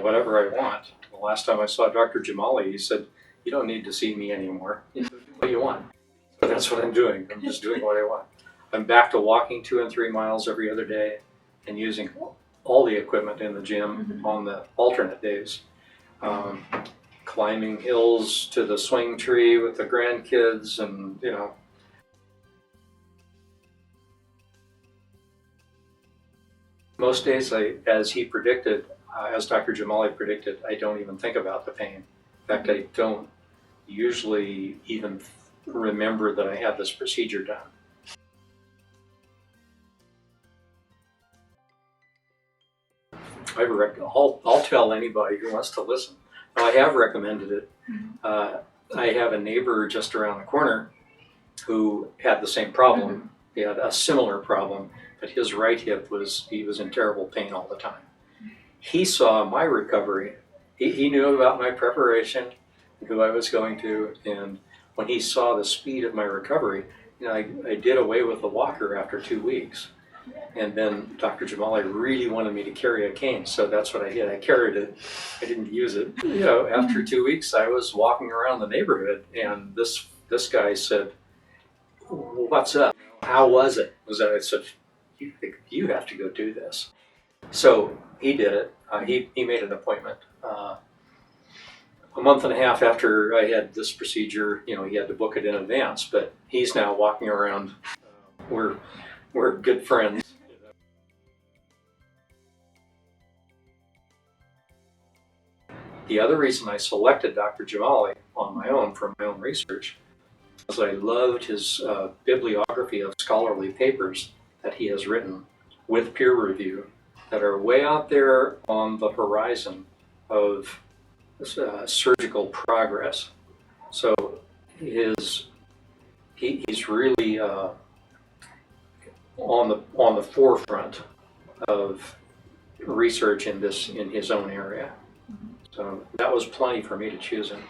whatever I want. The last time I saw Dr. Jamali, he said, "You don't need to see me anymore. You do what you want." So that's what I'm doing. I'm just doing what I want. I'm back to walking 2 and 3 miles every other day and using all the equipment in the gym on the alternate days. Climbing hills to the swing tree with the grandkids, and most days, as he predicted, as Dr. Jamali predicted, I don't even think about the pain. In fact, I don't usually even remember that I had this procedure done. I'll tell anybody who wants to listen. Now, I have recommended it. I have a neighbor just around the corner who had the same problem. He had a similar problem, but his right hip he was in terrible pain all the time. He saw my recovery. He knew about my preparation, who I was going to, and when he saw the speed of my recovery, I did away with the walker after 2 weeks. And then Dr. Jamali really wanted me to carry a cane, so that's what I did. I carried it. I didn't use it. After 2 weeks, I was walking around the neighborhood, and this guy said, "What's up? How was it?" I said, "You have to go do this." So he did it. He made an appointment. A month and a half after I had this procedure, he had to book it in advance, but he's now walking around. We're good friends. The other reason I selected Dr. Jamali on my own for my own research was I loved his bibliography of scholarly papers that he has written with peer review that are way out there on the horizon of surgical progress. So he's really on the forefront of research in his own area. So that was plenty for me to choose him.